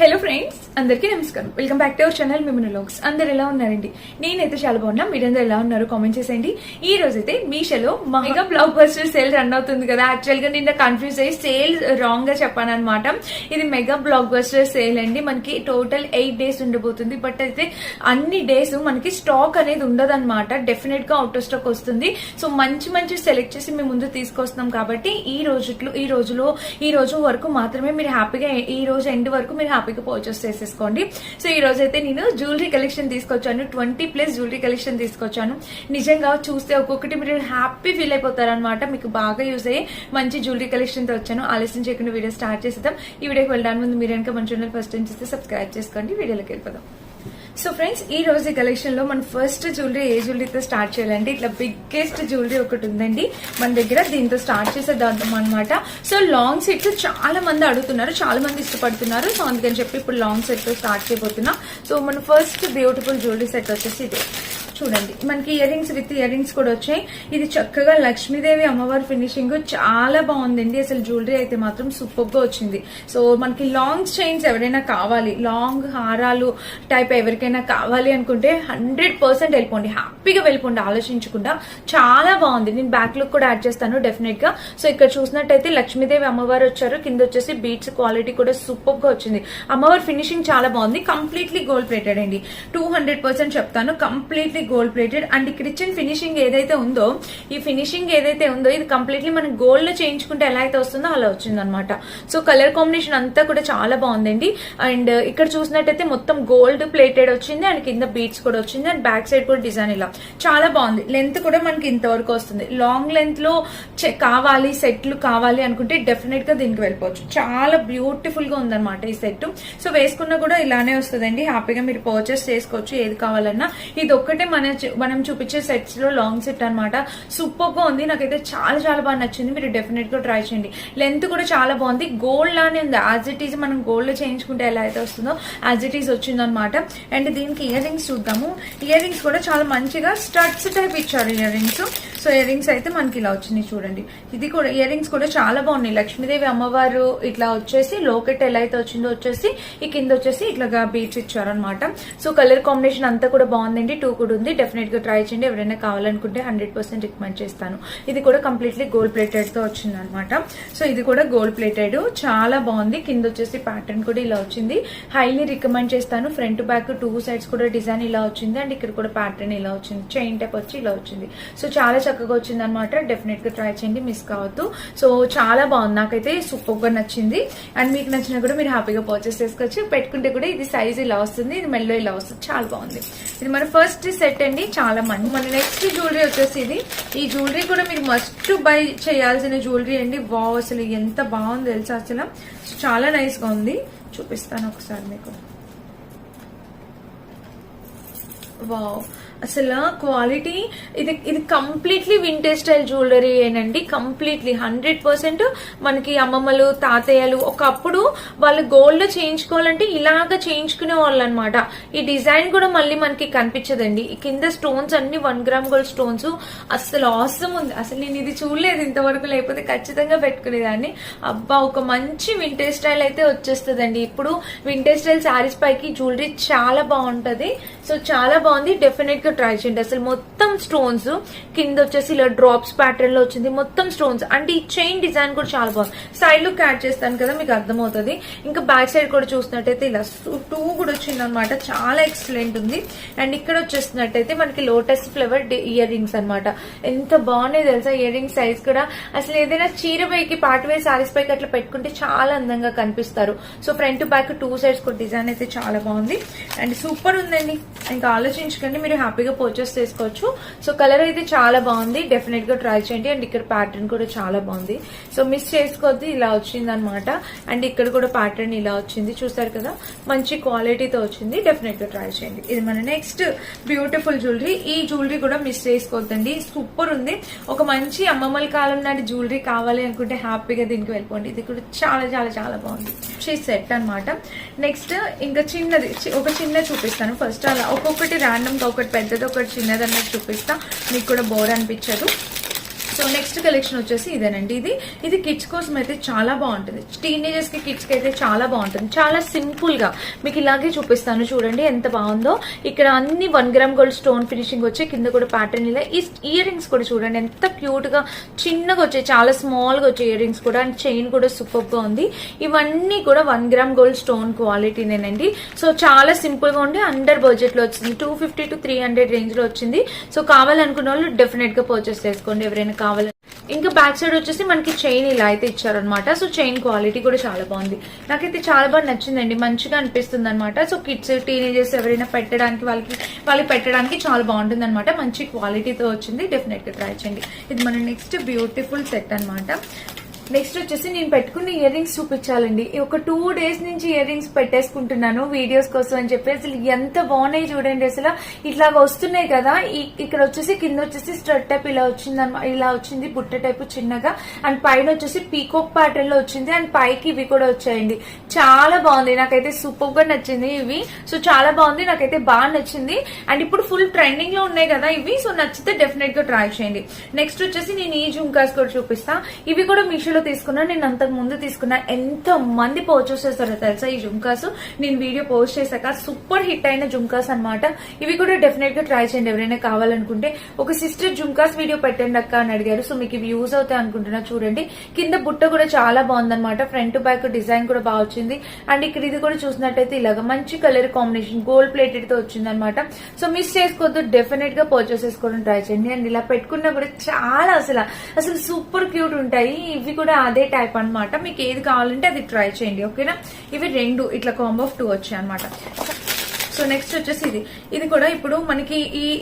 Hello friends, అందరికీ నమస్కారం. Welcome back to our channel Miman vlogs. అందరు ఎలా ఉన్నారండి? నేనైతే చాలా బాగున్నా. మీరందరూ ఎలా ఉన్నారు కామెంట్ చేసేయండి. ఈ రోజు అయితే మీషోలో mega block buster sale run అవుతుంది కదా. యాక్చువల్ గా నిన్న కన్ఫ్యూజ్ అయ్యి సేల్ రాంగ్ గా చెప్పాను అనమాట. ఇది మెగా బ్లాక్ బస్టర్ సేల్ అండి. మనకి టోటల్ 8 days ఉండబోతుంది. బట్ అయితే అన్ని డేస్ మనకి స్టాక్ అనేది ఉండదన్నమాట. డెఫినెట్ గా అవుట్ ఆఫ్ స్టాక్ వస్తుంది. సో మంచి మంచి సెలెక్ట్ చేసి మేము ముందు తీసుకొస్తున్నాం కాబట్టి ఈ రోజు వరకు మాత్రమే మీరు హ్యాపీగా, ఈ రోజు ఎండ్ వరకు మీరు హ్యాపీగా పర్చేస్ చేసేసుకోండి. సో ఈ రోజు అయితే నేను జ్యువెలరీ కలెక్షన్ తీసుకొచ్చాను. 20+ జ్యువెలరీ కలెక్షన్ తీసుకొచ్చాను. నిజంగా చూస్తే ఒక్కొక్కటి మీరు హ్యాపీ ఫీల్ అయిపోతారు అనమాట. మీకు బాగా యూజ్ అయ్యే మంచి జ్యువెలరీ కలెక్షన్ తో వచ్చాను. ఆలస్యం చేయకుండా వీడియో స్టార్ట్ చేసేద్దాం. ఈ వీడియోకి వెళ్ళడానికి ముందు మీరు కనుక మన ఛానల్ ఫస్ట్ టైం చేస్తే సబ్స్క్రైబ్ చేసుకోండి. వీడియోలోకి వెళ్ళిపోదాం. సో ఫ్రెండ్స్, ఈ రోజు కలెక్షన్ లో మన ఫస్ట్ జ్యువెలరీ ఏ జ్యువెలరీతో స్టార్ట్ చేయాలంటే ఇట్లా బిగ్గెస్ట్ జ్యువెలరీ ఒకటి ఉందండి మన దగ్గర. దీంతో స్టార్ట్ చేసేద్దాం అనమాట. సో లాంగ్ సెట్స్ చాలా మంది అడుగుతున్నారు, చాలా మంది ఇష్టపడుతున్నారు. సో అందుకని చెప్పి ఇప్పుడు లాంగ్ సెట్ తో స్టార్ట్ చేయబోతున్నా. సో మన ఫస్ట్ బ్యూటిఫుల్ జ్యువెలరీ సెట్ వచ్చేసి ఇదే చూడండి. మనకి ear rings with ear rings కూడా వచ్చాయి. ఇది చక్కగా లక్ష్మీదేవి అమ్మవారి ఫినిషింగ్ చాలా బాగుందండి. అసలు జ్యువెలరీ అయితే మాత్రం సూపర్ గా వచ్చింది. సో మనకి లాంగ్ చైన్స్ ఎవరైనా కావాలి, లాంగ్ హారాలు టైప్ ఎవరికైనా కావాలి అనుకుంటే 100% వెళ్ళిపోండి, హ్యాపీగా వెళ్ళిపోండి ఆలోచించకుండా. చాలా బాగుంది. నేను బ్యాక్ లుక్ కూడా యాడ్ చేస్తాను డెఫినెట్ గా. సో ఇక్కడ చూసినట్టయితే లక్ష్మీదేవి అమ్మవారు వచ్చారు. కింద వచ్చేసి బీట్స్ క్వాలిటీ కూడా సూపర్ గా వచ్చింది. అమ్మవారి ఫినిషింగ్ చాలా బాగుంది. కంప్లీట్లీ గోల్డ్ ప్లేటెడ్ అండి. 200% చెప్తాను, కంప్లీట్లీ గోల్డ్ ప్లేటెడ్. అండ్ ఇక్కడ ఇచ్చిన ఫినిషింగ్ ఏదైతే ఉందో, ఈ ఫినిషింగ్ ఏదైతే ఉందో ఇది కంప్లీట్లీ మనం గోల్డ్ లో చేయించుకుంటే ఎలా అయితే వస్తుందో అలా వచ్చింది అనమాట. సో కలర్ కాంబినేషన్ అంతా కూడా చాలా బాగుందండి. అండ్ ఇక్కడ చూసినట్టయితే మొత్తం గోల్డ్ ప్లేటెడ్ వచ్చింది. అండ్ కింద బీట్స్ కూడా వచ్చింది. అండ్ బ్యాక్ సైడ్ కూడా డిజైన్ ఇలా చాలా బాగుంది. లెంత్ కూడా మనకి ఇంతవరకు వస్తుంది. లాంగ్ లెంత్ లో కావాలి, సెట్లు కావాలి అనుకుంటే డెఫినెట్ గా దీనికి వెళ్ళిపోవచ్చు. చాలా బ్యూటిఫుల్ గా ఉందన్నమాట ఈ సెట్. సో వేసుకున్నా కూడా ఇలానే వస్తుందండి. హ్యాపీగా మీరు పర్చేస్ చేసుకోవచ్చు ఏది కావాలన్నా. ఇది ఒక్కటే మనం చూపించే సెట్స్ లో లాంగ్ సెట్ అనమాట. సూపర్ గా ఉంది. నాకైతే చాలా చాలా బాగా నచ్చింది. మీరు డెఫినెట్ గా ట్రై చేయండి. లెంత్ కూడా చాలా బాగుంది. గోల్డ్ లానే ఉంది. యాజ్ ఇట్ ఈజ్ మనం గోల్డ్ లో చేయించుకుంటే ఎలా అయితే వస్తుందో యాజ్ ఇట్ ఈజ్ వచ్చింది అనమాట. అండ్ దీనికి ఇయర్ రింగ్స్ చూద్దాము. ఇయర్ రింగ్స్ కూడా చాలా మంచిగా స్టడ్స్ టైప్ ఇచ్చారు ear rings. So ear rings అయితే మనకి ఇలా వచ్చినాయి చూడండి. ఇది కూడా ఇయర్ రింగ్స్ కూడా చాలా బాగున్నాయి. లక్ష్మీదేవి అమ్మవారు ఇట్లా వచ్చేసి లోకెట్ ఎలా అయితే వచ్చిందో వచ్చేసి ఈ కింద వచ్చేసి ఇట్లాగా బీట్స్ ఇచ్చారనమాట. సో కలర్ కాంబినేషన్ అంతా కూడా బాగుందండి. 2 కూడా ఉంది. డెఫినెట్ గా ట్రై చేయండి. ఎవరైనా కావాలనుకుంటే 100% రికమెండ్ చేస్తాను. ఇది కూడా కంప్లీట్లీ గోల్డ్ ప్లేటెడ్ తో వచ్చింది అనమాట. సో ఇది కూడా గోల్డ్ ప్లేటెడ్ చాలా బాగుంది. కింద వచ్చేసి ప్యాటర్న్ కూడా ఇలా వచ్చింది. హైలీ రికమెండ్ చేస్తాను. ఫ్రంట్ బ్యాక్ 2 sides కూడా డిజైన్ ఇలా వచ్చింది. అండ్ ఇక్కడ కూడా ప్యాటర్న్ ఇలా వచ్చింది. చైన్ టైప్ వచ్చి ఇలా వచ్చింది. సో చాలా చక్కగా వచ్చింది అనమాట. డెఫినెట్ గా ట్రై చేయండి, మిస్ కావద్దు. సో చాలా బాగుంది. నాకైతే సూపర్ గా నచ్చింది. అండ్ మీకు నచ్చినా కూడా మీరు హ్యాపీగా పర్చేస్ చేసుకోవచ్చు. పెట్టుకుంటే కూడా ఇది సైజ్ ఇలా వస్తుంది, ఇది మెల్లో ఇలా వస్తుంది. చాలా బాగుంది. ఇది మన ఫస్ట్ సెట్ అండి. చాలా మంది. మన నెక్స్ట్ జ్యువెలరీ వచ్చేసి ఇది. ఈ జ్యువెలరీ కూడా మీరు మస్ట్ బై చేయాల్సిన జ్యువెలరీ అండి. వావ్, అసలు ఎంత బాగుంది తెలుసా అసలు. చాలా నైస్ గా ఉంది. చూపిస్తాను ఒకసారి మీకు. వావ్, అసలు క్వాలిటీ ఇది కంప్లీట్లీ వింటేజ్ స్టైల్ జ్యువెలరీ ఏనండి. కంప్లీట్లీ 100% మనకి అమ్మమ్మలు తాతయ్యలు ఒకప్పుడు వాళ్ళు గోల్డ్ లో చేయించుకోవాలంటే ఇలాగ చేయించుకునే వాళ్ళు అనమాట. ఈ డిజైన్ కూడా మళ్ళీ మనకి కనిపించదండి. కింద స్టోన్స్ అన్ని 1 gram గోల్డ్ స్టోన్స్. అసలు ఆసమ్ ఉంది. అసలు నేను ఇది చూడలేదు ఇంతవరకు, లేకపోతే ఖచ్చితంగా పెట్టుకునేదాన్ని. అబ్బా, ఒక మంచి వింటేజ్ స్టైల్ అయితే వచ్చేస్తుందండి. ఇప్పుడు వింటేజ్ స్టైల్ శారీస్ పైకి జ్యువెలరీ చాలా బాగుంటది. సో చాలా బాగుంది. డెఫినెట్ గా ట్రై చేయండి. అసలు మొత్తం స్టోన్స్ కింద వచ్చేసి ఇలా డ్రాప్స్ ప్యాటర్న్ లో వచ్చింది. మొత్తం స్టోన్స్. అంటే ఈ చైన్ డిజైన్ కూడా చాలా బాగుంది. సైడ్ లుక్ యాడ్ చేస్తాను కదా, మీకు అర్థమవుతుంది. ఇంకా బ్యాక్ సైడ్ కూడా చూసినట్టయితే ఇలా 2 కూడా వచ్చింది అనమాట. చాలా ఎక్సలెంట్ ఉంది. అండ్ ఇక్కడ వచ్చేసినట్టయితే మనకి లోటస్ ఫ్లవర్ ఇయర్ రింగ్స్ అనమాట. ఎంత బాగున్నాయి తెలుసా ఇయర్ రింగ్స్ సైజ్ కూడా. అసలు ఏదైనా చీర పైకి పార్టీ వేర్ సారీస్ పైకి అట్లా పెట్టుకుంటే చాలా అందంగా కనిపిస్తారు. సో ఫ్రంట్ బ్యాక్ 2 sides కూడా డిజైన్ అయితే చాలా బాగుంది. అండ్ సూపర్ ఉందండి. ఇంకా ఆలోచించకండి, మీరు హ్యాపీగా పర్చేస్ చేసుకోవచ్చు. సో కలర్ అయితే చాలా బాగుంది. డెఫినెట్ గా ట్రై చేయండి. అండ్ ఇక్కడ ప్యాటర్న్ కూడా చాలా బాగుంది. సో మిస్ చేసుకోవద్దు, ఇలా వచ్చింది అనమాట. అండ్ ఇక్కడ కూడా ప్యాటర్న్ ఇలా వచ్చింది. చూసారు కదా, మంచి క్వాలిటీతో వచ్చింది. డెఫినెట్ గా ట్రై చేయండి. ఇది మన నెక్స్ట్ బ్యూటిఫుల్ జ్యువెలరీ. ఈ జ్యువెలరీ కూడా మిస్ చేసుకోవద్దండి. సూపర్ ఉంది. ఒక మంచి అమ్మమ్మల కాలం నాటి జ్యువెలరీ కావాలి అనుకుంటే హ్యాపీగా దీనికి వెళ్ళిపోండి. ఇది కూడా చాలా చాలా చాలా బాగుంది. సెట్ అనమాట. నెక్స్ట్ ఇంకా చిన్నది, ఒక చిన్న చూపిస్తాను ఫస్ట్. అలా ఒక్కొక్కటి ర్యాండమ్ గా, ఒకటి పెద్దది ఒకటి చిన్నది అన్నది చూపిస్తా. మీకు కూడా బోర్ అనిపించదు. సో నెక్స్ట్ కలెక్షన్ వచ్చేసి ఇదేనండి. ఇది కిడ్స్ కోసం అయితే చాలా బాగుంటుంది. టీనేజర్స్ కి కిడ్స్ కి అయితే చాలా బాగుంటుంది. చాలా సింపుల్ గా మీకు ఇలాగే చూపిస్తాను చూడండి ఎంత బాగుందో. ఇక్కడ అన్ని 1 గ్రామ్ గోల్డ్ స్టోన్ ఫినిషింగ్ వచ్చి కింద కూడా ప్యాటర్న్ ఇలా. ఈ ఇయర్ రింగ్స్ కూడా చూడండి ఎంత క్యూట్ గా చిన్నగా వచ్చాయి, చాలా స్మాల్ గా వచ్చాయి ఇయర్ రింగ్స్ కూడా. అండ్ చైన్ కూడా సూపర్ గా ఉంది. ఇవన్నీ కూడా 1 గ్రామ్ గోల్డ్ స్టోన్ క్వాలిటీనేనండి. సో చాలా సింపుల్ గా ఉండి అండర్ బడ్జెట్ లో వచ్చింది. 250 to 300 రేంజ్ లో వచ్చింది. సో కావాలనుకున్న వాళ్ళు డెఫినెట్ గా పర్చేస్ చేసుకోండి ఎవరైనా కావాలి. ఇంకా బ్యాక్ సైడ్ వచ్చేసి మనకి చైన్ ఇలా అయితే ఇచ్చారనమాట. సో చైన్ క్వాలిటీ కూడా చాలా బాగుంది. నాకైతే చాలా బాగా నచ్చిందండి, మంచిగా అనిపిస్తుంది అనమాట. సో కిడ్స్ టీనేజర్స్ ఎవరైనా పెట్టడానికి వాళ్ళకి పెట్టడానికి చాలా బాగుంటుంది అనమాట. మంచి క్వాలిటీతో వచ్చింది. డెఫినెట్ గా ట్రై చేయండి. ఇది మన నెక్స్ట్ బ్యూటిఫుల్ సెట్ అనమాట. నెక్స్ట్ వచ్చేసి నేను పెట్టుకున్న ఇయర్ రింగ్స్ చూపించాలండి. ఒక 2 days నుంచి ఇయర్ రింగ్స్ పెట్టేసుకుంటున్నాను వీడియోస్ కోసం అని చెప్పి. అసలు ఎంత బాగున్నాయి చూడండి. అసలు ఇట్లాగ వస్తున్నాయి కదా. ఇక్కడ వచ్చేసి కింద వచ్చేసి స్ట్రట్ టైప్ ఇలా వచ్చింది, ఇలా వచ్చింది బుట్ట టైప్ చిన్నగా. అండ్ పైన వచ్చేసి పీకాక్ ప్యాటర్న్ లో వచ్చింది. అండ్ పైకి ఇవి కూడా వచ్చాయండి. చాలా బాగుంది, నాకైతే సూపర్ గా నచ్చింది ఇవి. సో చాలా బాగుంది, నాకైతే బాగా నచ్చింది. అండ్ ఇప్పుడు ఫుల్ ట్రెండింగ్ లో ఉన్నాయి కదా ఇవి. సో నచ్చితే డెఫినెట్ గా ట్రై చేయండి. నెక్స్ట్ వచ్చేసి నేను ఈ జుంకాస్ కూడా చూపిస్తా. ఇవి కూడా మీషో తీసుకున్నా. నేను అంతకు ముందు తీసుకున్నా. ఎంత మంది పర్చేస్ చేస్తారో తెలుసా ఈ జుంకాస్. నేను వీడియో పోస్ట్ చేశాక సూపర్ హిట్ అయిన జుంకాస్ అన్నమాట. ఇవి కూడా డెఫినెట్ గా ట్రై చేయండి ఎవరైనా కావాలనుకుంటే. ఒక సిస్టర్ జుంకాస్ వీడియో పెట్టండి అక్క అని అడిగారు. సో మీకు ఇవి యూజ్ అవుతాయి అనుకుంటున్నా. చూడండి కింద బుట్ట కూడా చాలా బాగుందన్నమాట. ఫ్రంట్ బ్యాక్ డిజైన్ కూడా బాగా వచ్చింది. అండ్ ఇక్కడ ఇది కూడా చూసినట్టయితే ఇలాగా మంచి కలర్ కాంబినేషన్ గోల్డ్ ప్లేటెడ్ తో వచ్చింది అనమాట. సో మిస్ చేసుకోవద్దు, డెఫినెట్ గా పర్చేస్ చేసుకోవడం ట్రై చేయండి. అండ్ ఇలా పెట్టుకున్నా కూడా చాలా అసలు సూపర్ క్యూట్ ఉంటాయి. ఇవి కూడా అదే టైప్ అన్నమాట. మీకు ఏది కావాలంటే అది ట్రై చేయండి ఓకేనా. ఇవి 2 ఇట్లా కాంబో ఆఫ్ 2 వచ్చాయి అనమాట. సో నెక్స్ట్ వచ్చేసి ఇది కూడా ఇప్పుడు మనకి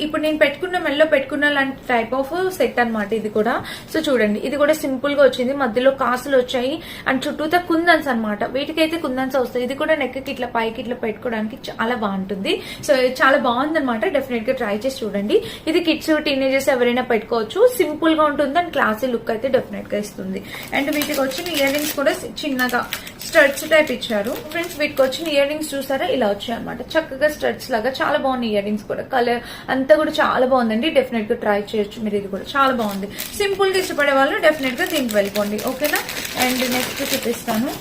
ఇప్పుడు నేను పెట్టుకున్న మెల్లో పెట్టుకున్న లాంటి టైప్ ఆఫ్ సెట్ అనమాట ఇది కూడా. సో చూడండి ఇది కూడా సింపుల్ గా వచ్చింది. మధ్యలో కాసులు వచ్చాయి అండ్ చుట్టూతో కుందన్స్ అనమాట. వీటికైతే కుందన్స్ వస్తాయి. ఇది కూడా నెక్ కి ఇట్లా పైకి ఇట్లా పెట్టుకోవడానికి చాలా బాగుంటుంది. సో చాలా బాగుంది అనమాట. డెఫినెట్ గా ట్రై చేసి చూడండి. ఇది కిడ్స్ టీనేజర్స్ ఎవరైనా పెట్టుకోవచ్చు. సింపుల్ గా ఉంటుంది అండ్ క్లాసీ లుక్ అయితే డెఫినెట్ గా ఇస్తుంది. అండ్ వీటికి వచ్చిన ఇయర్ రింగ్స్ కూడా చిన్నగా స్టడ్స్ టైప్ ఇచ్చారు ఫ్రెండ్స్. వీటికి వచ్చిన ఇయర్ రింగ్స్ చూసారా ఇలా వచ్చాయి అనమాట. చక్కగా స్టడ్స్ లాగా చాలా బాగున్నాయి ఇయర్ రింగ్స్ కూడా. కలర్ అంతా కూడా చాలా బాగుందండి. డెఫినెట్ గా ట్రై చేయొచ్చు మీరు. ఇది కూడా చాలా బాగుంది. సింపుల్ గా ఇష్టపడే వాళ్ళు డెఫినెట్ గా దీనికి వెళ్ళిపోండి ఓకేనా. అండ్ నెక్స్ట్ చూపిస్తాను.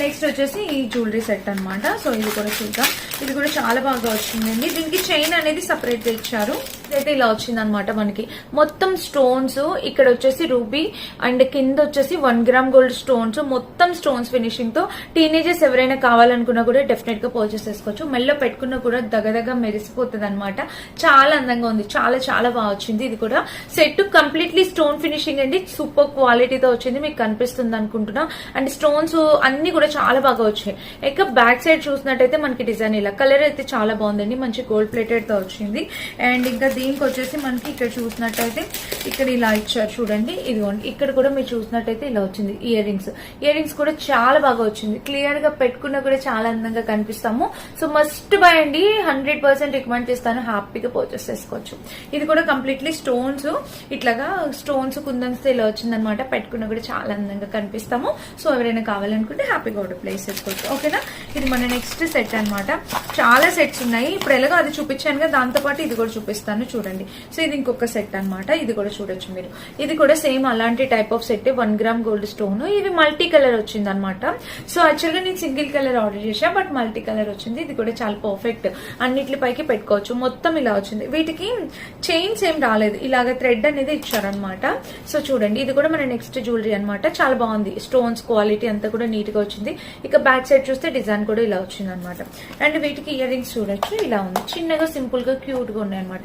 నెక్స్ట్ వచ్చేసి ఈ జ్యువెలరీ సెట్ అనమాట. సో ఇది కూడా చూద్దాం. ఇది కూడా చాలా బాగా వచ్చిందండి. దీనికి చైన్ అనేది సపరేట్ గా ఇచ్చారు. ఇదైతే ఇలా వచ్చింది అనమాట. మనకి మొత్తం స్టోన్స్ ఇక్కడ వచ్చేసి రూబీ అండ్ కింద వచ్చేసి 1 గ్రామ్ గోల్డ్ స్టోన్స్, మొత్తం స్టోన్స్ ఫినిషింగ్ తో. టీనేజర్స్ ఎవరైనా కావాలనుకున్నా కూడా డెఫినెట్ గా పర్చేస్ చేసుకోవచ్చు. మెల్లో పెట్టుకున్నా కూడా దగ్గరగా మెరిసిపోతుంది అనమాట. చాలా అందంగా ఉంది. చాలా చాలా బాగా వచ్చింది. ఇది కూడా సెట్ కంప్లీట్లీ స్టోన్ ఫినిషింగ్ అండి. సూపర్ క్వాలిటీతో వచ్చింది. మీకు కనిపిస్తుంది అనుకుంటున్నా. అండ్ స్టోన్స్ అన్ని కూడా చాలా బాగా వచ్చాయి. ఇక బ్యాక్ సైడ్ చూసినట్టయితే మనకి డిజైన్ ఇలా కలర్ అయితే చాలా బాగుందండి. మంచి గోల్డ్ ప్లేటెడ్ తో వచ్చింది. అండ్ ఇంకా దీనికి వచ్చేసి మనకి ఇక్కడ చూసినట్టయితే ఇక్కడ ఇలా ఇచ్చారు చూడండి. ఇదిగోండి ఇక్కడ కూడా మీరు చూసినట్టయితే ఇలా వచ్చింది ఇయర్ రింగ్స్. ఇయర్ రింగ్స్ కూడా చాలా బాగా వచ్చింది. క్లియర్ గా పెట్టుకున్నా కూడా చాలా అందంగా కనిపిస్తాము. సో మస్ట్ బై అండి. 100% రికమెండ్ చేస్తాను. హ్యాపీగా పర్చేస్ చేసుకోవచ్చు. ఇది కూడా కంప్లీట్లీ స్టోన్స్ ఇట్లాగా స్టోన్స్ కుందన్స్ ఇలా వచ్చిందనమాట. పెట్టుకున్నా కూడా చాలా అందంగా కనిపిస్తాము. సో ఎవరైనా కావాలనుకుంటే హ్యాపీగా ఆర్డర్ ప్లేస్ చేసుకోవచ్చు ఓకేనా. ఇది మన నెక్స్ట్ సెట్ అనమాట. చాలా సెట్స్ ఉన్నాయి. ఇప్పుడు ఎలాగో అది చూపించాను కదా, దాంతో పాటు ఇది కూడా చూపిస్తాను చూడండి. సో ఇది ఇంకొక సెట్ అనమాట. ఇది కూడా చూడొచ్చు మీరు. ఇది కూడా సేమ్ అలాంటి type of set 1 gram gold stone. ఇది మల్టీ కలర్ వచ్చింది అనమాట. సో యాక్చువల్ గా నేను సింగిల్ కలర్ ఆర్డర్ చేశా, బట్ మల్టీ కలర్ వచ్చింది. ఇది కూడా చాలా పర్ఫెక్ట్. అన్నిటి పైకి పెట్టుకోవచ్చు. మొత్తం ఇలా వచ్చింది. వీటికి చైన్స్ ఏం రాలేదు. ఇలాగ థ్రెడ్ అనేది ఇచ్చారనమాట. సో చూడండి ఇది కూడా మన నెక్స్ట్ జ్యువెలరీ అనమాట. చాలా బాగుంది. స్టోన్స్ క్వాలిటీ అంతా కూడా నీట్ గా వచ్చింది. ఇక బ్యాక్ సైడ్ చూస్తే డిజైన్ కూడా ఇలా వచ్చింది అనమాట. అండ్ వీటికి ఇయర్ రింగ్స్ చూడొచ్చు ఇలా ఉంది. చిన్నగా సింపుల్ గా క్యూట్ గా ఉన్నాయి అనమాట.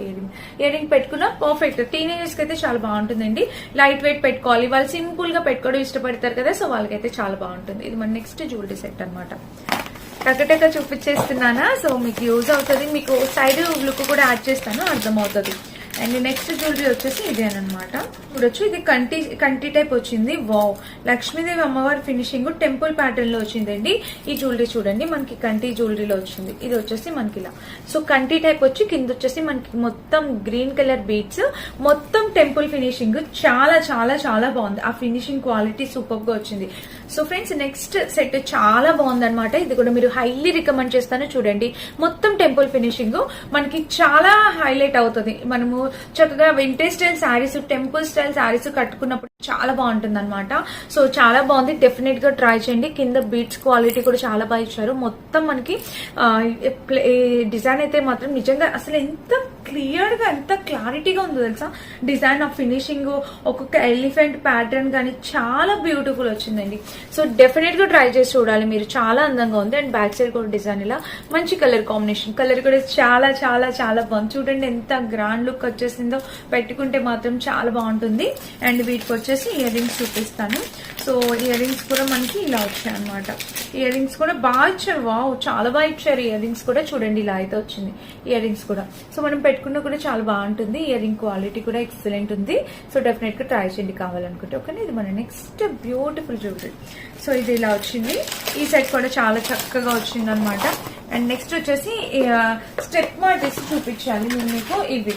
ఇయర్ రింగ్ పెట్టుకున్నా పర్ఫెక్ట్. టీనేజర్స్ కి అయితే చాలా బాగుంటుందండి. లైట్ వెయిట్ పెట్టుకోవాలి, వాళ్ళు సింపుల్ గా పెట్టుకోవడం ఇష్టపడతారు కదా. సో వాళ్ళకైతే చాలా బాగుంటుంది. ఇది మన నెక్స్ట్ జ్యువెలరీ సెట్ అనమాట. టకటక చూపించేస్తున్నానా. సో మీకు యూజ్ అవుతుంది. మీకు సైడ్ లుక్ కూడా యాడ్ చేస్తాను, అర్థమవుతుంది. అండ్ నెక్స్ట్ జ్యువెలరీ వచ్చేసి ఇదేనమాట. చూడొచ్చు ఇది కంటి టైప్ వచ్చింది. వావ్, లక్ష్మీదేవి అమ్మవారి ఫినిషింగ్ టెంపుల్ ప్యాటర్న్ లో వచ్చిందండి. ఈ జ్యువెలరీ చూడండి మనకి కంటి జ్యువెలరీలో వచ్చింది. ఇది వచ్చేసి మనకి ఇలా. సో కంటి టైప్ వచ్చి కింద వచ్చేసి మనకి మొత్తం గ్రీన్ కలర్ బీడ్స్, మొత్తం టెంపుల్ ఫినిషింగ్. చాలా చాలా చాలా బాగుంది. ఆ ఫినిషింగ్ క్వాలిటీ సూపర్ గా వచ్చింది. సో ఫ్రెండ్స్ నెక్స్ట్ సెట్ చాలా బాగుంది అనమాట. ఇది కూడా మీరు హైలీ రికమెండ్ చేస్తాను. చూడండి మొత్తం టెంపుల్ ఫినిషింగ్ మనకి చాలా హైలైట్ అవుతుంది. మనము చక్కగా vintage style saris, temple style saris కట్టుకున్నప్పుడు చాలా బాగుంటుంది అనమాట. సో చాలా బాగుంది, డెఫినెట్ గా ట్రై చేయండి. కింద బీట్స్ క్వాలిటీ కూడా చాలా బాగా ఇచ్చారు. మొత్తం మనకి డిజైన్ అయితే మాత్రం నిజంగా అసలు ఎంత క్లియర్ గా, ఎంత క్లారిటీగా ఉందో తెలుసా. డిజైన్ ఆఫ్ ఫినిషింగ్, ఒక్కొక్క ఎలిఫెంట్ ప్యాటర్న్ కానీ చాలా బ్యూటిఫుల్ వచ్చిందండి. సో డెఫినెట్ గా ట్రై చేసి చూడాలి మీరు, చాలా అందంగా ఉంది. అండ్ బ్యాక్ సైడ్ కూడా డిజైన్ ఇలా మంచి కలర్ కాంబినేషన్, కలర్ కూడా చాలా చాలా చాలా బాగుంది. చూడండి ఎంత గ్రాండ్ లుక్ వచ్చేసిందో, పెట్టుకుంటే మాత్రం చాలా బాగుంటుంది. అండ్ వీటికి వచ్చేసి ఇయర్ రింగ్స్ చూపిస్తాను. సో ఇయర్ రింగ్స్ కూడా మనకి ఇలా వచ్చాయి అనమాట. ఇయర్ రింగ్స్ కూడా బాగా ఇచ్చారు, వావ్ చాలా బాగా ఇచ్చారు. ఇయర్ రింగ్స్ కూడా చూడండి ఇలా అయితే వచ్చింది ఇయర్ రింగ్స్ కూడా. సో మనం పెట్టుకున్నా కూడా చాలా బాగుంటుంది. ఇయర్ రింగ్ క్వాలిటీ కూడా ఎక్సలెంట్ ఉంది. సో డెఫినెట్ గా ట్రై చేయండి కావాలనుకుంటే. ఓకే, ఇది మన నెక్స్ట్ బ్యూటిఫుల్ జ్యువెలరీ. సో ఇది ఇలా వచ్చింది. ఈ సెట్ కూడా చాలా చక్కగా వచ్చింది అనమాట. అండ్ నెక్స్ట్ వచ్చేసి స్టెప్ మార్టీస్ చూపించాలి నేను మీకు. ఇవి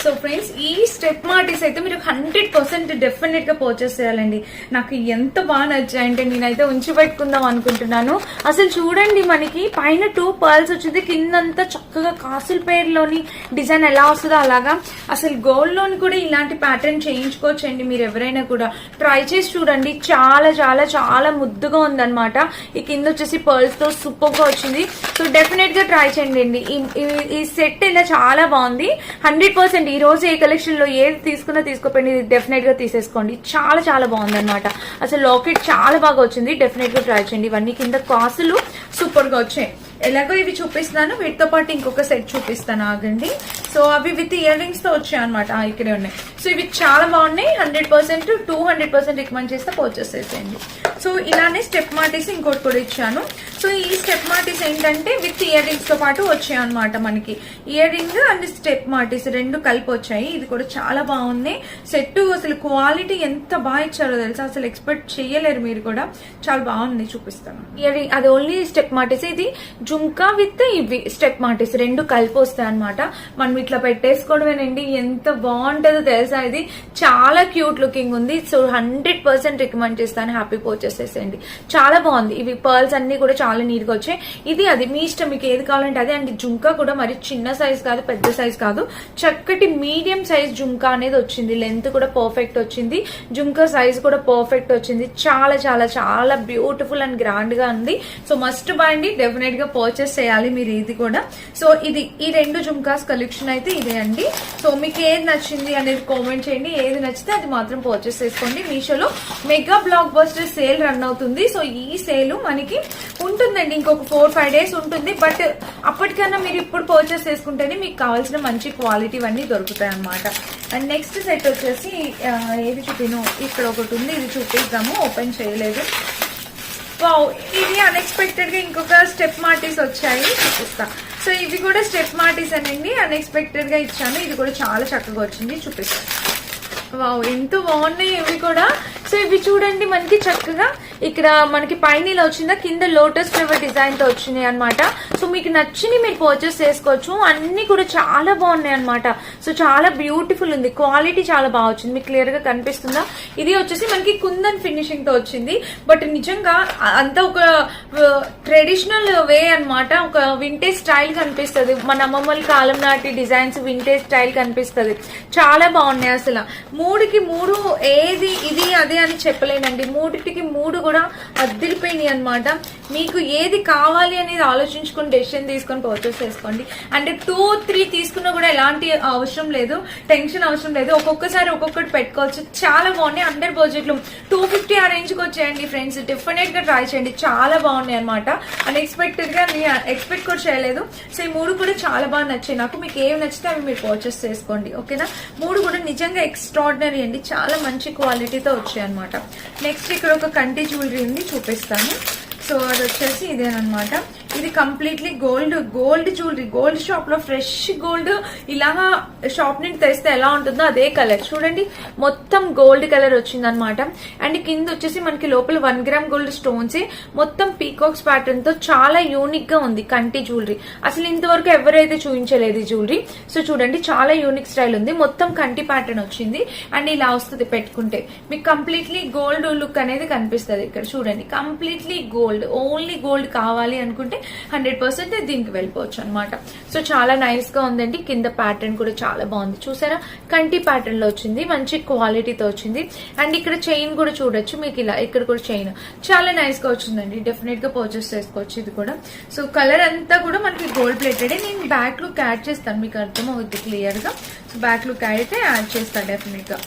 సో ఫ్రెండ్స్, ఈ స్టెప్ మార్టీస్ అయితే మీరు 100% డెఫినెట్ గా పర్చేస్ చేయాలండి. నాకు ఎంత బాగా నచ్చాయంటే నేనైతే ఉంచి పెట్టుకుందాం అనుకుంటున్నాను. అసలు చూడండి, మనకి పైన 2 పర్ల్స్ వచ్చింది, కిందంతా చక్కగా కాసుల పేరులోని డిజైన్ ఎలా వస్తుందో అలాగా. అసలు గోల్డ్ లోని కూడా ఇలాంటి ప్యాటర్న్ చేయించుకోవచ్చండి. మీరు ఎవరైనా కూడా ట్రై చేసి చూడండి, చాలా చాలా చాలా ముద్దుగా ఉందన్నమాట. ఈ కింద వచ్చేసి పర్ల్స్ తో సూపర్ గా వచ్చింది. సో డెఫినెట్ గా ట్రై చేయండి. ఈ సెట్ ఇలా చాలా బాగుంది. 100% ఈ రోజు ఏ కలెక్షన్ లో ఏది తీసుకున్నా తీసుకోపోయింది, డెఫినెట్ గా తీసేసుకోండి. చాలా చాలా బాగుంది అనమాట. అసలు లాకెట్ చాలా బాగా వచ్చింది, డెఫినెట్ గా ట్రై చేయండి. ఇవన్నీ కింద కాసులు సూపర్ గా వచ్చాయి. ఎలాగో ఇవి చూపిస్తున్నాను, వీటితో పాటు ఇంకొక సెట్ చూపిస్తాను, ఆగండి. సో అవి విత్ ఇయర్ రింగ్స్ తో వచ్చాయి అనమాట, ఇక్కడే ఉన్నాయి. సో ఇవి చాలా బాగున్నాయి. 100% 200% రికమెండ్ చేస్తే పర్చేస్ చేసేయండి. సో ఇలానే స్టెప్ మార్టీస్ ఇంకోటి కూడా ఇచ్చాను. సో ఈ స్టెప్ మార్టీస్ ఏంటంటే విత్ ఇయర్ రింగ్స్ తో పాటు వచ్చాయి అనమాట. మనకి ఇయర్ రింగ్ అండ్ స్టెప్ మార్టీస్ రెండు కలిపి వచ్చాయి. ఇది కూడా చాలా బాగుంది సెట్. అసలు క్వాలిటీ ఎంత బాగా ఇచ్చారో తెలుసా, అసలు ఎక్స్పెక్ట్ చేయలేరు మీరు కూడా. చాలా బాగుంది, చూపిస్తాను. ఇయర్ రింగ్ అది ఓన్లీ స్టెప్ మార్టీస్. ఇది జుంకా విత్ ఇవి స్టెప్ మార్టీస్ రెండు కలిపి వస్తాయి అనమాట. మనం ఇట్లా పెట్టేసుకోవడమేనండి, ఎంత బాగుంటుందో తెలుసా. ఇది చాలా క్యూట్ లుకింగ్ ఉంది. సో 100% రికమెండ్ చేస్తాను, హ్యాపీ పర్చేస్ చేసేయండి. చాలా బాగుంది. ఇవి పర్ల్స్ అన్ని కూడా చాలా నీట్ గా వచ్చాయి. ఇది అది మీ ఇష్టం, మీకు ఏది కావాలంటే అది. అండ్ జుంకా కూడా మరి చిన్న సైజ్ కాదు, పెద్ద సైజ్ కాదు, చక్కటి మీడియం సైజ్ జుంకా అనేది వచ్చింది. లెంత్ కూడా పర్ఫెక్ట్ వచ్చింది, జుంకా సైజ్ కూడా పర్ఫెక్ట్ వచ్చింది. చాలా చాలా చాలా బ్యూటిఫుల్ అండ్ గ్రాండ్ గా ఉంది. సో మస్ట్ బై అండి, డెఫినెట్ గా పర్చేస్ చేయాలి మీరు ఇది కూడా. సో ఇది ఈ రెండు జుంకాస్ కలెక్షన్ అయితే ఇదే అండి. సో మీకు ఏది నచ్చింది అనేది కామెంట్ చేయండి, ఏది నచ్చితే అది మాత్రం పర్చేస్ చేసుకోండి. మీషోలో mega block buster sale run అవుతుంది. సో ఈ సేల్ మనకి ఉంటుందండి, ఇంకొక 4-5 days ఉంటుంది. బట్ అప్పటికన్నా మీరు ఇప్పుడు పర్చేస్ చేసుకుంటేనే మీకు కావాల్సిన మంచి క్వాలిటీ అన్నీ దొరుకుతాయి అనమాట. అండ్ నెక్స్ట్ సెట్ వచ్చేసి ఏది చూపిను, ఇక్కడ ఒకటి ఉంది, ఇది చూపిద్దాము. ఓపెన్ చేయలేదు. వావ్, ఇది అన్ఎక్స్పెక్టెడ్ గా ఇంకొక స్టెప్ మార్టీస్ వచ్చాయి, చూపిస్తా. సో ఇవి కూడా స్టెప్ మార్టీస్ అనండి, అన్ఎక్స్పెక్టెడ్ గా ఇచ్చాను. ఇది కూడా చాలా చక్కగా వచ్చింది, చూపిస్తాను. వావ్, ఎంత బాగున్నాయి ఇవి కూడా. సో ఇవి చూడండి, మనకి చక్కగా ఇక్కడ మనకి పైన ఇలా వచ్చిందా, కింద లోటస్ ఫ్లవర్ డిజైన్ తో వచ్చినాయి అనమాట. సో మీకు నచ్చింది మీరు పర్చేస్ చేసుకోవచ్చు. అన్ని కూడా చాలా బాగున్నాయి అనమాట. సో చాలా బ్యూటిఫుల్ ఉంది, క్వాలిటీ చాలా బాగా వచ్చింది. మీకు క్లియర్ గా కనిపిస్తుందా. ఇది వచ్చేసి మనకి కుందన్ ఫినిషింగ్ తో వచ్చింది. బట్ నిజంగా అంతా ఒక ట్రెడిషనల్ వే అనమాట, ఒక వింటేజ్ స్టైల్ కనిపిస్తుంది. మన అమ్మమ్మల కాలం నాటి డిజైన్స్ వింటేజ్ స్టైల్ కనిపిస్తుంది. చాలా బాగున్నాయి అసలు. 3కి 3 ఏది ఇది అదే అని చెప్పలేనండి. 3టికి 3 కూడా అద్దరిపోయినాయి అనమాట. మీకు ఏది కావాలి అనేది ఆలోచించుకుని డెసిషన్ తీసుకొని పర్చేస్ చేసుకోండి. అంటే 2-3 తీసుకున్నా కూడా ఎలాంటి అవసరం లేదు, టెన్షన్ అవసరం లేదు. ఒక్కొక్కసారి ఒక్కొక్కటి పెట్టుకోవచ్చు. చాలా బాగున్నాయి. అండర్ బడ్జెట్ లో 250 ఆ రేంజ్ కి వచ్చాయండి ఫ్రెండ్స్. డెఫినెట్ గా ట్రై చేయండి, చాలా బాగున్నాయి అనమాట. అన్ఎక్స్పెక్టెడ్ గా ఎక్స్పెక్ట్ కూడా చేయలేదు. సో ఈ 3 కూడా చాలా బాగా నచ్చాయి నాకు. మీకు ఏమి నచ్చితే అవి మీరు పర్చేస్ చేసుకోండి, ఓకేనా. 3 కూడా నిజంగా ఎక్స్ట్రాడినరీ అండి, చాలా మంచి క్వాలిటీతో వచ్చాయి అనమాట. నెక్స్ట్ ఇక్కడ ఒక కంటి జ్యువెలరీ ఉంది, చూపిస్తాను. సో అది వచ్చేసి ఇదేనమాట. ఇది completely gold jewellery. Gold shop లో ఫ్రెష్ గోల్డ్ ఇలాగా షాప్ నుండి తెస్తే ఎలా ఉంటుందో అదే కలర్ చూడండి, మొత్తం గోల్డ్ కలర్ వచ్చింది అనమాట. అండ్ కింద వచ్చేసి మనకి లోపల 1 gram గోల్డ్ స్టోన్స్, మొత్తం పీకాక్స్ ప్యాటర్న్ తో చాలా యూనిక్ గా ఉంది కంటి జ్యువెలరీ. అసలు ఇంతవరకు ఎవరైతే చూపించలేదు ఈ జ్యువెలరీ. సో చూడండి, చాలా యూనిక్ స్టైల్ ఉంది. మొత్తం కంటి ప్యాటర్న్ వచ్చింది. అండ్ ఇలా వస్తుంది పెట్టుకుంటే, మీకు కంప్లీట్లీ గోల్డ్ లుక్ అనేది కనిపిస్తుంది. ఇక్కడ చూడండి, కంప్లీట్లీ గోల్డ్, ఓన్లీ గోల్డ్ కావాలి అనుకుంటే 100% దీనికి వెళ్ళిపోవచ్చు అనమాట. సో చాలా నైస్ గా ఉందండి. కింద ప్యాటర్న్ కూడా చాలా బాగుంది, చూసారా కంటి ప్యాటర్న్ లో వచ్చింది, మంచి క్వాలిటీతో వచ్చింది. అండ్ ఇక్కడ చైన్ కూడా చూడొచ్చు మీకు, ఇలా ఇక్కడ కూడా చైన్ చాలా నైస్ గా వచ్చిందండి. డెఫినెట్ గా పర్చేస్ చేసుకోవచ్చు ఇది కూడా. సో కలర్ అంతా కూడా మనకి గోల్డ్ ప్లేటెడ్. నేను బ్యాక్ లుక్ యాడ్ చేస్తాను, మీకు అర్థం అవుతుంది క్లియర్ గా. సో బ్యాక్ లుక్ అయితే యాడ్ చేస్తాను డెఫినెట్ గా.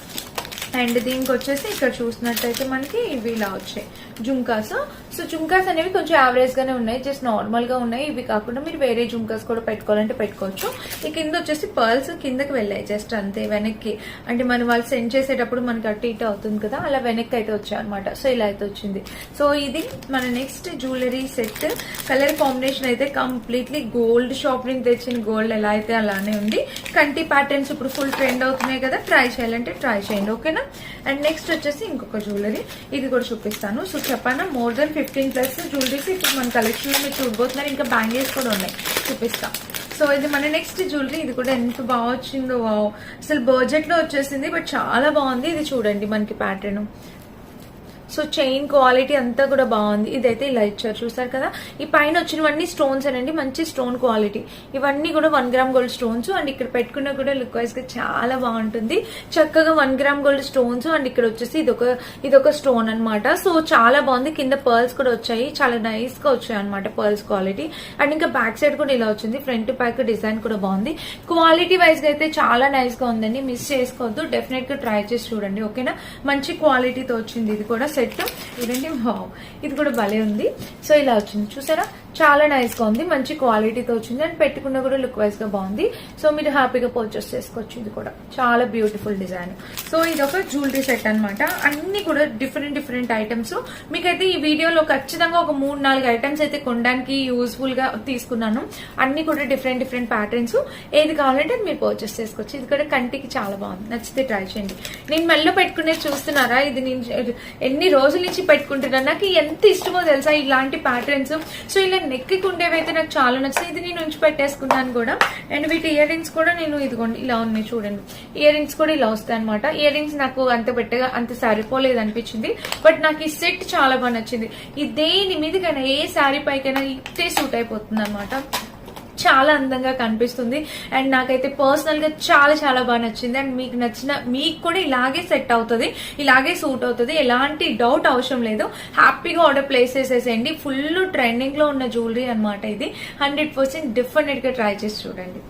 అండ్ దీనికి వచ్చేసి ఇక్కడ చూసినట్టయితే మనకి ఇవి ఇలా వచ్చాయి జుంకాస్. సో జుంకాస్ అనేవి కొంచెం యావరేజ్ గానే ఉన్నాయి, జస్ట్ నార్మల్ గా ఉన్నాయి. ఇవి కాకుండా మీరు వేరే జుంకాస్ కూడా పెట్టుకోవాలంటే పెట్టుకోవచ్చు. ఈ కింద వచ్చేసి పర్ల్స్ కిందకి వెళ్ళాయి జస్ట్ అంతే వెనక్కి, అంటే మనం వాళ్ళు సెండ్ చేసేటప్పుడు మనకి అటు ఇటు అవుతుంది కదా, అలా వెనక్కి అయితే వచ్చాయి అనమాట. సో ఇలా అయితే వచ్చింది. సో ఇది మన next jewellery set. Colour combination అయితే కంప్లీట్లీ గోల్డ్ షాప్ నుంచి తెచ్చిన గోల్డ్ ఎలా అయితే అలానే ఉంది. కంటి ప్యాటర్న్స్ ఇప్పుడు ఫుల్ ట్రెండ్ అవుతున్నాయి కదా, ట్రై చేయాలంటే ట్రై చేయండి ఓకేనా. అండ్ నెక్స్ట్ వచ్చేసి ఇంకొక జ్యువెలరీ, ఇది కూడా చూపిస్తాను. సో చెప్పాను మోర్ దెన్ 15+ జ్యువెలరీస్ ఇప్పుడు మన కలెక్షన్ లో మీరు చూడబోతున్నారు. ఇంకా బ్యాంగిల్స్ కూడా ఉన్నాయి, చూపిస్తాం. సో ఇది మన నెక్స్ట్ జ్యువెలరీ. ఇది కూడా ఎంత బాగా వచ్చిందో, వావ్ అసలు బడ్జెట్ లో వచ్చేసింది, బట్ చాలా బాగుంది. ఇది చూడండి మనకి ప్యాటర్న్. సో చైన్ క్వాలిటీ అంతా కూడా బాగుంది. ఇదైతే ఇలా ఇచ్చారు చూసారు కదా. ఈ పైన వచ్చినవన్నీ స్టోన్స్ అనండి, మంచి స్టోన్ క్వాలిటీ. ఇవన్నీ కూడా 1 గ్రామ్ గోల్డ్ స్టోన్స్. అండ్ ఇక్కడ పెట్టుకున్నా కూడా లుక్ వైజ్ గా చాలా బాగుంటుంది. చక్కగా 1 గ్రామ్ గోల్డ్ స్టోన్స్. అండ్ ఇక్కడ వచ్చేసి ఇదొక స్టోన్ అనమాట. సో చాలా బాగుంది. కింద పర్ల్స్ కూడా వచ్చాయి, చాలా నైస్ గా వచ్చాయి అనమాట పర్ల్స్ క్వాలిటీ. అండ్ ఇంకా బ్యాక్ సైడ్ కూడా ఇలా వచ్చింది. ఫ్రంట్ బ్యాక్ డిజైన్ కూడా బాగుంది. క్వాలిటీ వైజ్ గా అయితే చాలా నైస్ గా ఉందండి, మిస్ చేసుకోవద్దు. డెఫినెట్ గా ట్రై చేసి చూడండి ఓకేనా. మంచి క్వాలిటీతో వచ్చింది ఇది కూడా సెట్. చూడండి ఇది కూడా భలే ఉంది. సో ఇలా వచ్చింది చూసారా, చాలా నైస్ గా ఉంది, మంచి క్వాలిటీతో వచ్చింది. అండ్ పెట్టుకున్న కూడా లుక్ వైజ్ గా బాగుంది. సో మీరు హ్యాపీగా పర్చేస్ చేసుకోవచ్చు. ఇది కూడా చాలా బ్యూటిఫుల్ డిజైన్. సో ఇది ఒక జ్యువెలరీ సెట్ అనమాట. అన్ని కూడా డిఫరెంట్ ఐటమ్స్. మీకైతే ఈ వీడియోలో ఖచ్చితంగా ఒక 3-4 ఐటమ్స్ అయితే కొనడానికి యూస్ఫుల్ గా తీసుకున్నాను. అన్ని కూడా డిఫరెంట్ ప్యాటర్న్స్. ఏది కావాలంటే మీరు పర్చేస్ చేసుకోవచ్చు. ఇది కూడా కంటికి చాలా బాగుంది, నచ్చితే ట్రై చేయండి. నేను మెల్లో పెట్టుకునేది చూస్తున్నారా, ఇది నేను ఎన్ని రోజుల నుంచి పెట్టుకుంటున్నాను. నాకు ఎంత ఇష్టమో తెలుసా ఇలాంటి ప్యాటర్న్స్. సో ఇలా నెక్కి ఉండేవైతే నాకు చాలా నచ్చింది. ఇది నేను ఉంచి పెట్టేసుకున్నాను కూడా. అండ్ వీటి ఇయర్ రింగ్స్ కూడా నేను ఇదిగోండి ఇలా ఉన్నాయి చూడండి. ఇయర్ రింగ్స్ కూడా ఇలా వస్తాయి అనమాట. ఇయర్ రింగ్స్ నాకు అంత సరిపోలేదు అనిపించింది, బట్ నాకు ఈ సెట్ చాలా బాగా నచ్చింది. ఈ దేని మీదకైనా ఏ శారీ పైకైనా ఇట్టే సూట్ అయిపోతుంది అనమాట. చాలా అందంగా కనిపిస్తుంది. అండ్ నాకైతే పర్సనల్ గా చాలా బాగా నచ్చింది. అండ్ మీకు కూడా ఇలాగే సెట్ అవుతుంది, ఇలాగే సూట్ అవుతుంది, ఎలాంటి డౌట్ అవసరం లేదు. హ్యాపీగా ఆర్డర్ ప్లేస్ చేసేసేయండి. ఫుల్ ట్రెండింగ్ లో ఉన్న జ్యువెలరీ అనమాట ఇది. 100% డెఫినెట్ గా ట్రై చేసి చూడండి.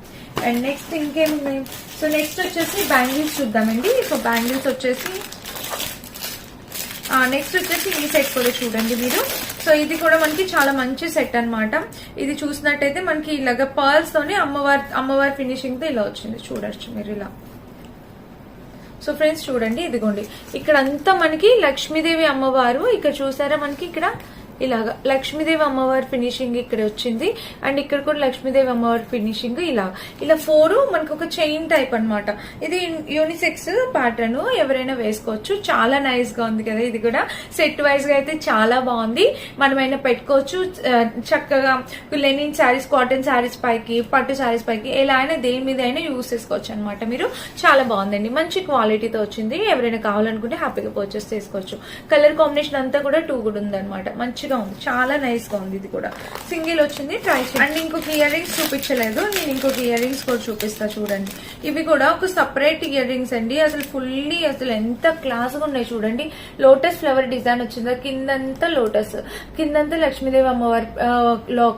అండ్ నెక్స్ట్ ఇంకేమున్నాయి. సో నెక్స్ట్ వచ్చేసి బ్యాంగిల్స్ చూద్దామండి. సో బ్యాంగిల్స్ వచ్చేసి నెక్స్ట్ వచ్చేసి ఈ సెట్ కూడా చూడండి మీరు. సో ఇది కూడా మనకి చాలా మంచి సెట్ అనమాట. ఇది చూసినట్టయితే మనకి ఇలాగ పర్ల్స్ తోనే అమ్మవారి ఫినిషింగ్ తో ఇలా వచ్చింది, చూడొచ్చు మీరు ఇలా. సో ఫ్రెండ్స్ చూడండి, ఇదిగోండి ఇక్కడంతా మనకి లక్ష్మీదేవి అమ్మవారు. ఇక్కడ చూసారా మనకి ఇక్కడ ఇలాగా లక్ష్మీదేవి అమ్మవారి ఫినిషింగ్ ఇక్కడ వచ్చింది. అండ్ ఇక్కడ కూడా లక్ష్మీదేవి అమ్మవారి ఫినిషింగ్ ఇలా 4 మనకు ఒక చైన్ టైప్ అనమాట. ఇది యూనిసెక్స్ ప్యాటర్న్, ఎవరైనా వేసుకోవచ్చు. చాలా నైస్ గా ఉంది కదా. ఇది కూడా సెట్ వైజ్ గా అయితే చాలా బాగుంది. మనమైనా పెట్టుకోవచ్చు చక్కగా. లెనిన్ శారీస్, కాటన్ శారీస్ పైకి, పట్టు శారీస్ పైకి, ఎలా అయినా దేని మీద అయినా యూస్ చేసుకోవచ్చు అనమాట మీరు. చాలా బాగుందండి, మంచి క్వాలిటీతో వచ్చింది. ఎవరైనా కావాలనుకుంటే హ్యాపీగా పర్చేస్ చేసుకోవచ్చు. కలర్ కాంబినేషన్ అంతా కూడా 2 కూడా ఉంది అనమాట. మంచిగా ఉంది, చాలా నైస్ గా ఉంది. ఇది కూడా సింగిల్ వచ్చింది, ట్రై చేయండి. అండ్ ఇంకొక ఇయర్ రింగ్స్ చూపించలేదు, నేను ఇంకొక ఇయర్ రింగ్స్ కూడా చూపిస్తా చూడండి. ఇవి కూడా ఒక సపరేట్ ఇయర్ రింగ్స్ అండి. అసలు ఎంత క్లాస్ గా ఉన్నాయి చూడండి. లోటస్ ఫ్లవర్ డిజైన్ వచ్చింది, కిందంతా లోటస్, కిందంతా లక్ష్మీదేవి అమ్మవారి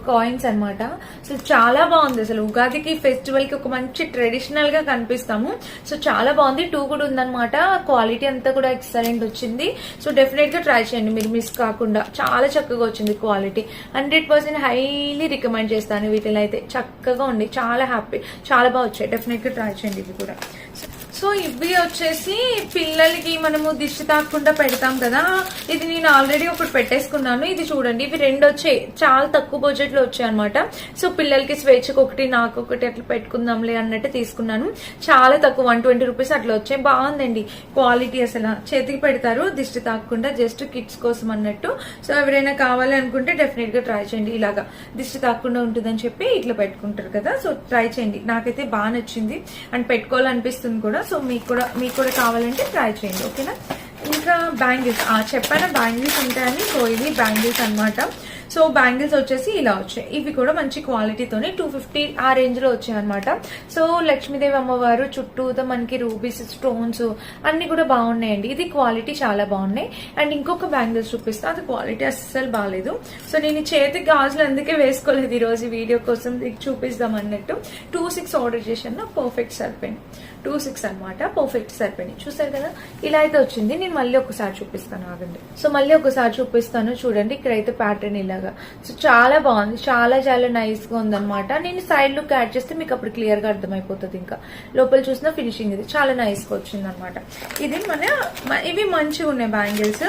కాయిన్స్ అనమాట. అసలు చాలా బాగుంది. అసలు ఉగాదికి ఫెస్టివల్ కి ఒక మంచి ట్రెడిషనల్ గా కనిపిస్తాము. సో చాలా బాగుంది. 2 కూడా ఉందన్నమాట. క్వాలిటీ అంతా కూడా ఎక్సలెంట్ వచ్చింది. సో డెఫినెట్ గా ట్రై చేయండి మీరు మిస్ కాకుండా. చాలా చక్కగా వచ్చింది క్వాలిటీ. 100% హైలీ రికమెండ్ చేస్తాను. వీటిలో అయితే చక్కగా ఉంది, చాలా హ్యాపీ, చాలా బాగా వచ్చాయి. డెఫినెట్ గా ట్రై చేయండి ఇవి కూడా. సో ఇవి వచ్చేసి పిల్లలకి మనము దిష్టి తాకుండా పెడతాం కదా. ఇది నేను ఆల్రెడీ ఒకటి పెట్టేసుకున్నాను. ఇది చూడండి, ఇవి 2 వచ్చాయి, చాలా తక్కువ బడ్జెట్ లో వచ్చాయి అనమాట. సో పిల్లలకి స్వేచ్ఛకు ఒకటి, నాకు ఒకటి అట్లా పెట్టుకుందాంలే అన్నట్టు తీసుకున్నాను. చాలా తక్కువ, 120 రూపీస్ అట్లా వచ్చాయి. బాగుందండి క్వాలిటీ. అసలు చేతికి పెడతారు దిష్టి తాకుండా, జస్ట్ కిడ్స్ కోసం అన్నట్టు. సో ఎవరైనా కావాలి అనుకుంటే డెఫినెట్ గా ట్రై చేయండి. ఇలాగా దిష్టి తాకుండా ఉంటుందని చెప్పి ఇట్లా పెట్టుకుంటారు కదా. సో ట్రై చేయండి, నాకైతే బాగా నచ్చింది అండ్ పెట్టుకోవాలనిపిస్తుంది కూడా. సో మీకు కూడా కావాలంటే ట్రై చేయండి ఓకేనా. ఇంకా బ్యాంగిల్స్ చెప్పాను బ్యాంగిల్స్ ఉంటాయని. సో ఇది బ్యాంగిల్స్ అనమాట. సో బ్యాంగిల్స్ వచ్చేసి ఇలా వచ్చాయి. ఇవి కూడా మంచి క్వాలిటీతోనే 250 ఆ రేంజ్ లో వచ్చాయి అనమాట. సో లక్ష్మీదేవి అమ్మవారు చుట్టూతో మనకి రూబీస్ స్టోన్స్ అన్ని కూడా బాగున్నాయండి. ఇది క్వాలిటీ చాలా బాగున్నాయి. అండ్ ఇంకొక బ్యాంగిల్స్ చూపిస్తా, అది క్వాలిటీ అస్సలు బాగాలేదు. సో నేను ఈ చేతికి గాజులు అందుకే వేసుకోలేదు ఈ రోజు వీడియో కోసం, చూపిస్తాం అన్నట్టు. 2.6 ఆర్డర్ చేశాను, పర్ఫెక్ట్ సరిపోయింది. 2.6 అనమాట, పర్ఫెక్ట్ సరిపోయింది. చూసారు కదా, ఇలా అయితే వచ్చింది. నేను మళ్ళీ ఒకసారి చూపిస్తాను, ఆగండి. సో మళ్ళీ ఒకసారి చూపిస్తాను చూడండి. ఇక్కడైతే ప్యాటర్న్ ఇలాగా. సో చాలా బాగుంది, చాలా చాలా నైస్ గా ఉందన్నమాట. నేను సైడ్ లుక్ యాడ్ చేస్తే మీకు అప్పుడు క్లియర్ గా అర్థమైపోతుంది. ఇంకా లోపల చూసిన ఫినిషింగ్ ఇది చాలా నైస్ గా వచ్చింది అనమాట. ఇది ఇవి మంచిగా ఉన్నాయి బ్యాంగిల్స్.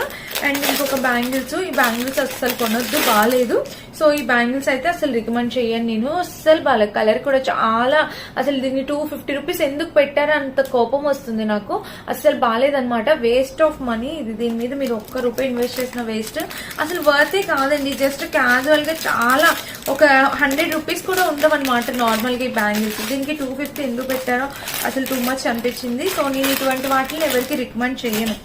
అండ్ ఇంకొక బ్యాంగిల్స్, ఈ బ్యాంగిల్స్ అస్సలు కొనొద్దు, బాగాలేదు. సో ఈ బ్యాంగిల్స్ అయితే అసలు రికమెండ్ చేయను నేను, అస్సలు బాగాలేదు. కలర్ కూడా చాలా, అసలు దీన్ని 250 రూపీస్ ఎందుకు పెట్టారో అంత కోపం వస్తుంది నాకు. అస్సలు బాగాలేదన్నమాట, వేస్ట్ ఆఫ్ మనీ. ఇది దీని మీద మీరు ₹1 ఇన్వెస్ట్ చేసిన వేస్ట్, అసలు వర్తే కాదండి. జస్ట్ క్యాజువల్ గా చాలా ఒక 100 రూపీస్ కూడా ఉండవన్నమాట నార్మల్ గా ఈ బ్యాంగిల్స్. దీనికి 250 ఎందుకు పెట్టారో అసలు టూ మచ్ అనిపించింది. సో నేను ఇటువంటి వాటిని ఎవరికి రికమెండ్ చేయను.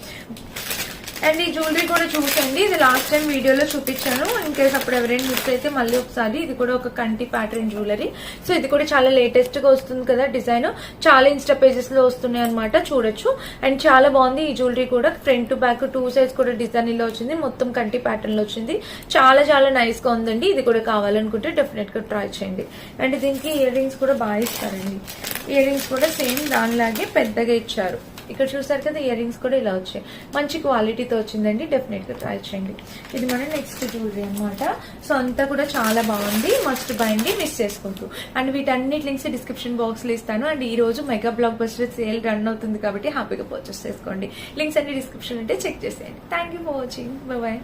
అండ్ ఈ జ్యువెలరీ కూడా చూసండి, ఇది లాస్ట్ టైం వీడియోలో చూపించాను. ఇన్ కేసు అప్పుడు ఎవరైనా మిస్ అయితే మళ్ళీ ఒకసారి. ఇది కూడా ఒక కంటి ప్యాటర్న్ జ్యువెలరీ. సో ఇది కూడా చాలా లేటెస్ట్ గా వస్తుంది కదా డిజైన్, చాలా ఇన్స్టా పేజెస్ లో వస్తున్నాయి అనమాట, చూడొచ్చు. అండ్ చాలా బాగుంది ఈ జ్యువెలరీ కూడా. ఫ్రంట్ టు బ్యాక్ 2 సైడ్స్ కూడా డిజైన్ లో వచ్చింది, మొత్తం కంటి ప్యాటర్న్ లో వచ్చింది. చాలా చాలా నైస్ గా ఉందండి. ఇది కూడా కావాలనుకుంటే డెఫినెట్ గా ట్రై చేయండి. అండ్ దీనికి ఇయర్ రింగ్స్ కూడా బాగా ఇస్తారండి. ఇయర్ రింగ్స్ కూడా సేమ్ దానిలాగే పెద్దగా ఇచ్చారు. ఇక్కడ చూసారు కదా, ఇయర్ రింగ్స్ కూడా ఇలా వచ్చాయి, మంచి క్వాలిటీతో వచ్చిందండి. డెఫినెట్ గా ట్రై చేయండి. ఇది మన నెక్స్ట్ జ్యువెలరీ అనమాట. సో అంతా కూడా చాలా బాగుంది, మస్ట్ బై అండి, మిస్ చేసుకుంటూ. అండ్ వీటన్నిటి లింక్స్ డిస్క్రిప్షన్ బాక్స్ లో ఇస్తాను. అండ్ ఈ రోజు mega block buster sale run అవుతుంది కాబట్టి హ్యాపీగా పర్చేస్ చేసుకోండి. లింక్స్ అన్ని డిస్క్రిప్షన్ ఉంటే చెక్ చేసేయండి. Thank you for watching, by by.